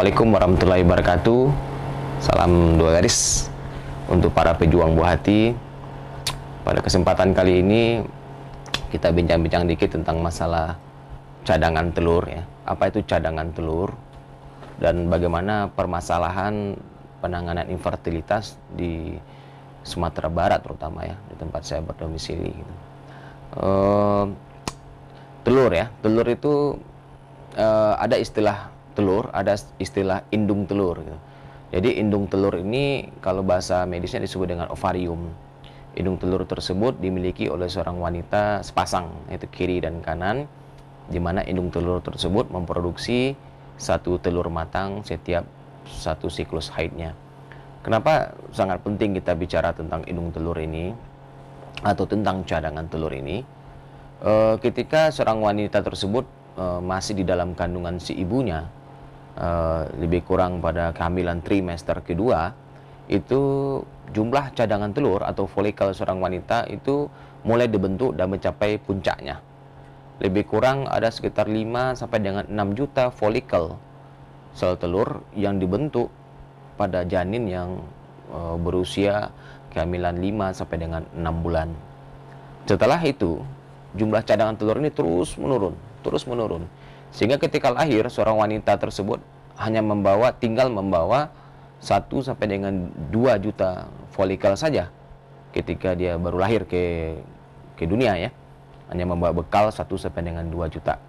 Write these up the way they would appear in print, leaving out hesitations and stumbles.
Assalamualaikum warahmatullahi wabarakatuh. Salam dua garis untuk para pejuang buah hati. Pada kesempatan kali ini kita bincang-bincang dikit tentang masalah cadangan telur ya. Apa itu cadangan telur dan bagaimana permasalahan penanganan infertilitas di Sumatera Barat terutama ya, di tempat saya berdomisili gitu. Telur ya, telur itu ada istilah telur, ada istilah indung telur gitu. Jadi indung telur ini kalau bahasa medisnya disebut dengan ovarium. Indung telur tersebut dimiliki oleh seorang wanita sepasang, yaitu kiri dan kanan, di mana indung telur tersebut memproduksi satu telur matang setiap satu siklus haidnya. Kenapa sangat penting kita bicara tentang indung telur ini atau tentang cadangan telur ini? Ketika seorang wanita tersebut masih di dalam kandungan si ibunya, lebih kurang pada kehamilan trimester kedua, itu jumlah cadangan telur atau folikel seorang wanita itu mulai dibentuk dan mencapai puncaknya. Lebih kurang ada sekitar 5 sampai dengan 6 juta folikel sel telur yang dibentuk pada janin yang berusia kehamilan 5 sampai dengan 6 bulan. Setelah itu, jumlah cadangan telur ini terus menurun. Sehingga ketika lahir, seorang wanita tersebut hanya tinggal membawa 1 sampai dengan 2 juta folikel saja ketika dia baru lahir ke dunia ya. Hanya membawa bekal 1 sampai dengan 2 juta.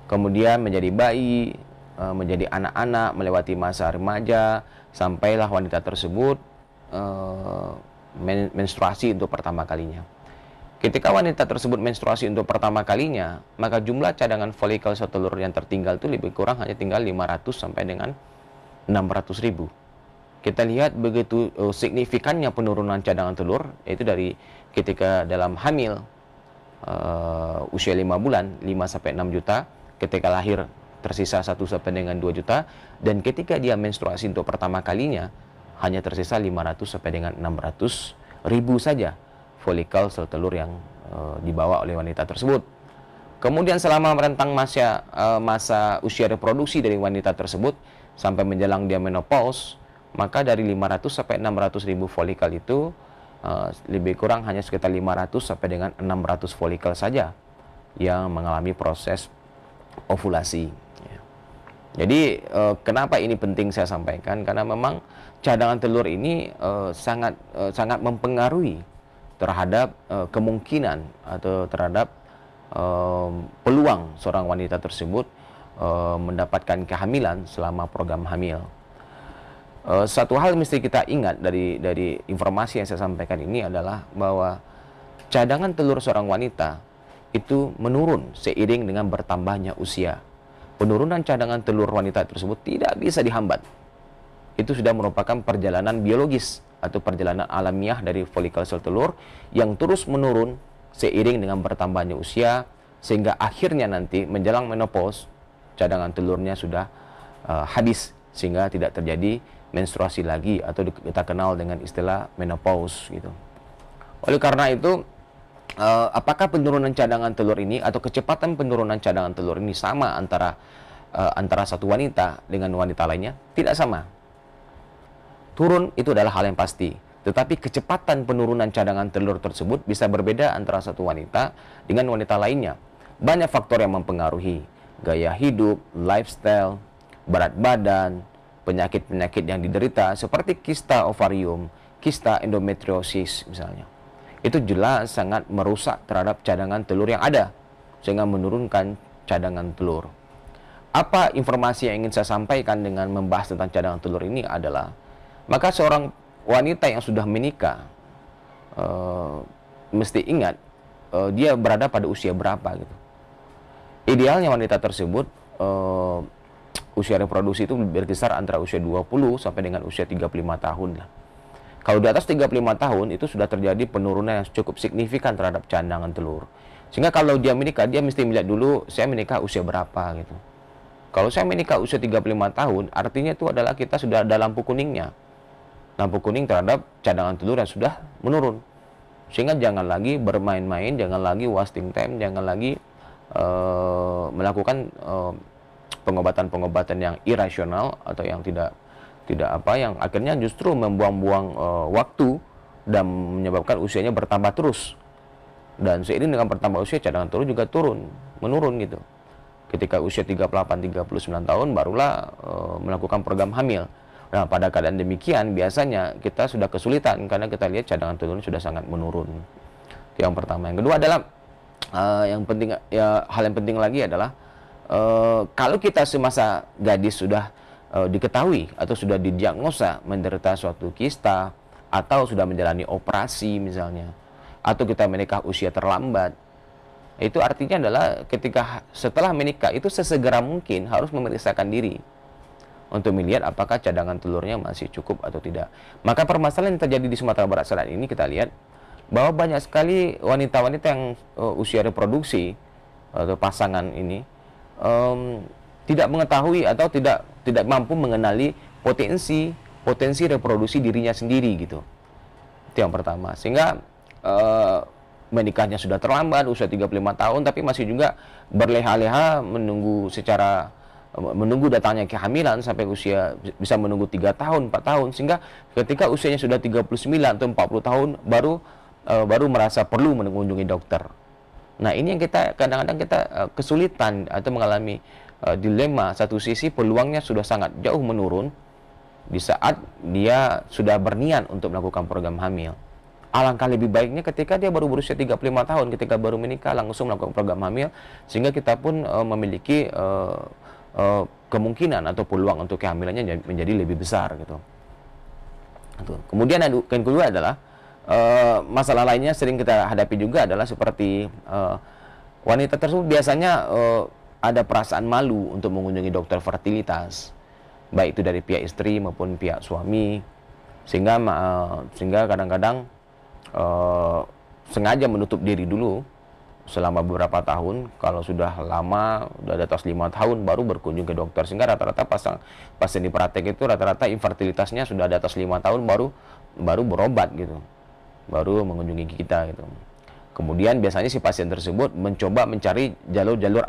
Kemudian menjadi bayi, menjadi anak-anak, melewati masa remaja, sampailah wanita tersebut menstruasi untuk pertama kalinya. Ketika wanita tersebut menstruasi untuk pertama kalinya, maka jumlah cadangan folikel sel telur yang tertinggal itu lebih kurang hanya tinggal 500 sampai dengan 600 ribu. Kita lihat begitu signifikannya penurunan cadangan telur, yaitu dari ketika dalam hamil usia 5 bulan, 5 sampai 6 juta, ketika lahir tersisa 1 sampai dengan 2 juta, dan ketika dia menstruasi untuk pertama kalinya, hanya tersisa 500 sampai dengan 600 ribu saja folikel sel telur yang dibawa oleh wanita tersebut. Kemudian selama merentang masa usia reproduksi dari wanita tersebut sampai menjelang dia menopause, maka dari 500 sampai 600 ribu folikel itu lebih kurang hanya sekitar 500 sampai dengan 600 folikel saja yang mengalami proses ovulasi. Jadi kenapa ini penting saya sampaikan? Karena memang cadangan telur ini sangat mempengaruhi terhadap kemungkinan atau terhadap peluang seorang wanita tersebut mendapatkan kehamilan selama program hamil. Satu hal mesti kita ingat dari informasi yang saya sampaikan ini adalah bahwa cadangan telur seorang wanita itu menurun seiring dengan bertambahnya usia. Penurunan cadangan telur wanita tersebut tidak bisa dihambat. Itu sudah merupakan perjalanan biologis atau perjalanan alamiah dari folikel sel telur yang terus menurun seiring dengan bertambahnya usia, sehingga akhirnya nanti menjelang menopause cadangan telurnya sudah habis, sehingga tidak terjadi menstruasi lagi atau kita kenal dengan istilah menopause gitu. Oleh karena itu, apakah penurunan cadangan telur ini atau kecepatan penurunan cadangan telur ini sama antara satu wanita dengan wanita lainnya? Tidak sama. Turun itu adalah hal yang pasti, tetapi kecepatan penurunan cadangan telur tersebut bisa berbeda antara satu wanita dengan wanita lainnya. Banyak faktor yang mempengaruhi: gaya hidup, lifestyle, berat badan, penyakit-penyakit yang diderita seperti kista ovarium, kista endometriosis misalnya. Itu jelas sangat merusak terhadap cadangan telur yang ada, sehingga menurunkan cadangan telur. Apa informasi yang ingin saya sampaikan dengan membahas tentang cadangan telur ini adalah, maka seorang wanita yang sudah menikah mesti ingat dia berada pada usia berapa gitu. Idealnya wanita tersebut usia reproduksi itu berkisar antara usia 20 sampai dengan usia 35 tahun lah. Kalau di atas 35 tahun itu sudah terjadi penurunan yang cukup signifikan terhadap cadangan telur. Sehingga kalau dia menikah, dia mesti melihat dulu, saya menikah usia berapa gitu. Kalau saya menikah usia 35 tahun, artinya itu adalah kita sudah ada lampu kuningnya. Lampu kuning terhadap cadangan telur yang sudah menurun. Sehingga jangan lagi bermain-main, jangan lagi wasting time, jangan lagi melakukan pengobatan-pengobatan yang irasional atau yang tidak tidak apa yang akhirnya justru membuang-buang waktu dan menyebabkan usianya bertambah terus. Dan seiring dengan bertambah usia, cadangan telur juga menurun gitu. Ketika usia 38, 39 tahun barulah melakukan program hamil. Nah, pada keadaan demikian biasanya kita sudah kesulitan karena kita lihat cadangan telurnya sudah sangat menurun. Itu yang pertama. Yang kedua adalah yang penting ya, hal yang penting lagi adalah kalau kita semasa gadis sudah diketahui atau sudah didiagnosa menderita suatu kista atau sudah menjalani operasi misalnya, atau kita menikah usia terlambat, itu artinya adalah ketika setelah menikah itu sesegera mungkin harus memeriksakan diri untuk melihat apakah cadangan telurnya masih cukup atau tidak. Maka permasalahan yang terjadi di Sumatera Barat saat ini kita lihat bahwa banyak sekali wanita-wanita yang usia reproduksi atau pasangan ini tidak mengetahui atau tidak mampu mengenali potensi reproduksi dirinya sendiri gitu. Itu yang pertama. Sehingga menikahnya sudah terlambat usia 35 tahun tapi masih juga berleha-leha menunggu datangnya kehamilan sampai usia bisa menunggu 3 tahun, 4 tahun, sehingga ketika usianya sudah 39 atau 40 tahun baru merasa perlu mengunjungi dokter. Nah, ini yang kita kadang-kadang kesulitan atau mengalami dilema. Satu sisi peluangnya sudah sangat jauh menurun di saat dia sudah berniat untuk melakukan program hamil. Alangkah lebih baiknya ketika dia baru berusia 35 tahun, ketika baru menikah langsung melakukan program hamil, sehingga kita pun memiliki kemungkinan atau peluang untuk kehamilannya menjadi lebih besar gitu. Kemudian yang kedua adalah masalah lainnya sering kita hadapi juga adalah seperti wanita tersebut biasanya ada perasaan malu untuk mengunjungi dokter fertilitas, baik itu dari pihak istri maupun pihak suami, sehingga kadang-kadang sengaja menutup diri dulu selama beberapa tahun. Kalau sudah lama, sudah di atas 5 tahun baru berkunjung ke dokter, sehingga rata-rata pasien di praktek itu rata-rata infertilitasnya sudah di atas 5 tahun baru berobat gitu, baru mengunjungi kita gitu. Kemudian biasanya si pasien tersebut mencoba mencari jalur-jalur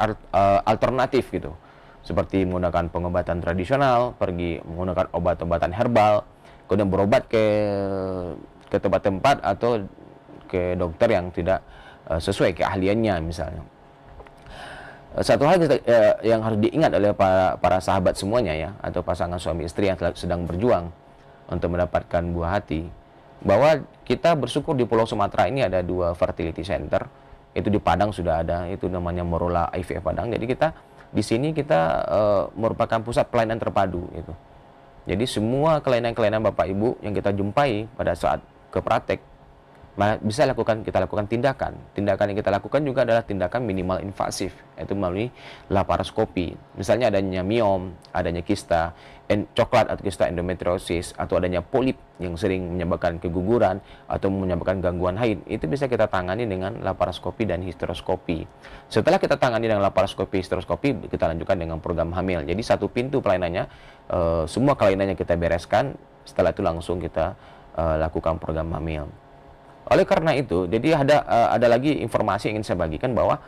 alternatif gitu, seperti menggunakan pengobatan tradisional, pergi menggunakan obat-obatan herbal, kemudian berobat ke tempat-tempat atau ke dokter yang tidak sesuai keahliannya misalnya. Satu hal yang harus diingat oleh para sahabat semuanya ya, atau pasangan suami istri yang sedang berjuang untuk mendapatkan buah hati, bahwa kita bersyukur di Pulau Sumatera ini ada 2 fertility center. Itu di Padang sudah ada, itu namanya Morola IVF Padang. Jadi di sini kita merupakan pusat pelayanan terpadu gitu. Jadi semua kelainan-kelainan Bapak Ibu yang kita jumpai pada saat ke praktek bisa kita lakukan tindakan yang kita lakukan juga adalah tindakan minimal invasif, yaitu melalui laparoskopi. Misalnya adanya miom, adanya kista coklat atau kista endometriosis, atau adanya polip yang sering menyebabkan keguguran atau menyebabkan gangguan haid, itu bisa kita tangani dengan laparoskopi dan histeroskopi. Setelah kita tangani dengan laparoskopi, histeroskopi, kita lanjutkan dengan program hamil. Jadi satu pintu pelayanannya, semua kelainannya kita bereskan, setelah itu langsung kita lakukan program hamil. Oleh karena itu, jadi ada lagi informasi yang ingin saya bagikan bahwa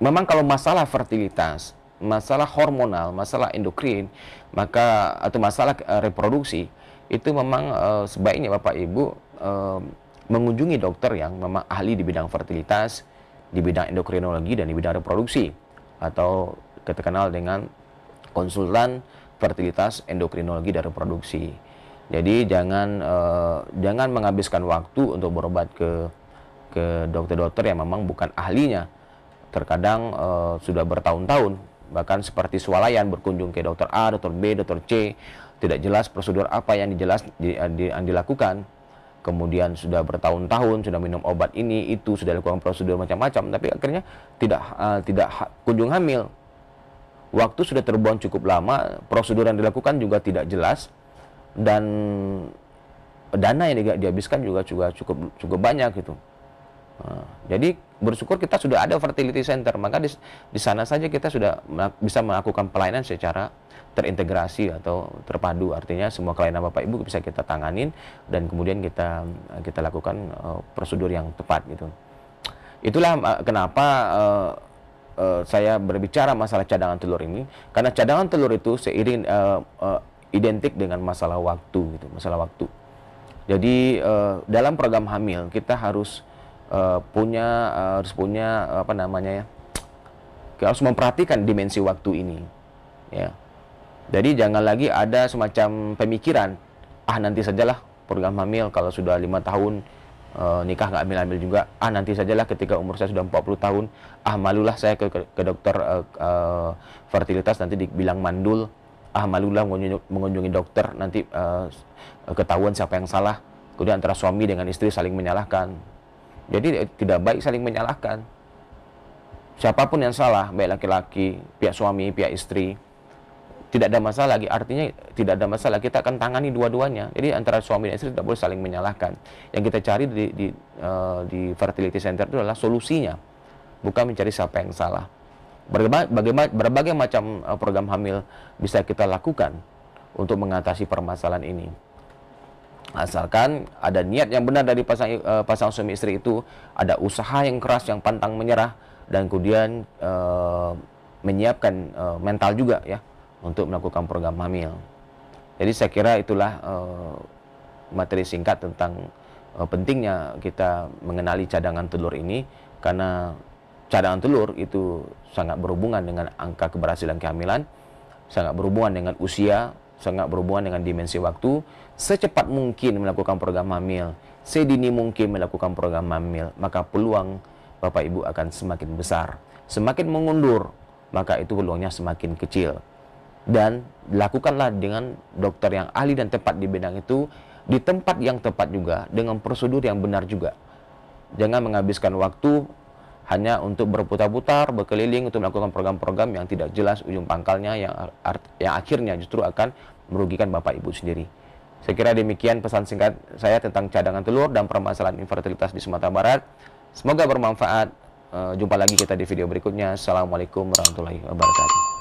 memang kalau masalah fertilitas, masalah hormonal, masalah endokrin, atau masalah reproduksi, itu memang sebaiknya Bapak Ibu mengunjungi dokter yang memang ahli di bidang fertilitas, di bidang endokrinologi dan di bidang reproduksi, atau kita kenal dengan konsultan fertilitas, endokrinologi dan reproduksi. Jadi jangan menghabiskan waktu untuk berobat ke dokter-dokter yang memang bukan ahlinya. Terkadang sudah bertahun-tahun, bahkan seperti swalayan berkunjung ke dokter A, dokter B, dokter C, tidak jelas prosedur apa yang dilakukan. Kemudian sudah bertahun-tahun sudah minum obat ini itu, sudah lakukan prosedur macam-macam, tapi akhirnya tidak kunjung hamil. Waktu sudah terbuang cukup lama, prosedur yang dilakukan juga tidak jelas, dan dana yang dihabiskan juga cukup banyak gitu. Jadi bersyukur kita sudah ada fertility center, maka di sana saja kita sudah bisa melakukan pelayanan secara terintegrasi atau terpadu. Artinya semua kelainan Bapak Ibu bisa kita tanganin dan kemudian kita lakukan prosedur yang tepat gitu. Itulah kenapa saya berbicara masalah cadangan telur ini? Karena cadangan telur itu seiring identik dengan masalah waktu, gitu, masalah waktu. Jadi dalam program hamil kita harus punya apa namanya ya? Kita harus memperhatikan dimensi waktu ini, ya. Jadi jangan lagi ada semacam pemikiran, nanti sajalah program hamil kalau sudah 5 tahun. Nikah nggak hamil-hamil juga, nanti sajalah ketika umur saya sudah 40 tahun, malulah saya ke dokter fertilitas nanti dibilang mandul, malulah mengunjungi dokter nanti ketahuan siapa yang salah. Kemudian antara suami dengan istri saling menyalahkan. Jadi tidak baik saling menyalahkan. Siapapun yang salah, baik laki-laki, pihak suami, pihak istri, tidak ada masalah lagi, artinya tidak ada masalah, kita akan tangani dua-duanya. Jadi antara suami dan istri tidak boleh saling menyalahkan. Yang kita cari di fertility center itu adalah solusinya, bukan mencari siapa yang salah. Berbagai macam program hamil bisa kita lakukan untuk mengatasi permasalahan ini. Asalkan ada niat yang benar dari pasangan suami istri itu, ada usaha yang keras, yang pantang menyerah, dan kemudian menyiapkan mental juga ya, untuk melakukan program hamil. Jadi saya kira itulah materi singkat tentang pentingnya kita mengenali cadangan telur ini, karena cadangan telur itu sangat berhubungan dengan angka keberhasilan kehamilan, sangat berhubungan dengan usia, sangat berhubungan dengan dimensi waktu. Secepat mungkin melakukan program hamil, sedini mungkin melakukan program hamil, maka peluang Bapak Ibu akan semakin besar. Semakin mengundur, maka itu peluangnya semakin kecil. Dan lakukanlah dengan dokter yang ahli dan tepat di bidang itu, di tempat yang tepat juga, dengan prosedur yang benar juga. Jangan menghabiskan waktu hanya untuk berputar-putar, berkeliling untuk melakukan program-program yang tidak jelas ujung pangkalnya, yang akhirnya justru akan merugikan Bapak Ibu sendiri. Saya kira demikian pesan singkat saya tentang cadangan telur dan permasalahan infertilitas di Sumatera Barat. Semoga bermanfaat. Jumpa lagi kita di video berikutnya. Assalamualaikum warahmatullahi wabarakatuh.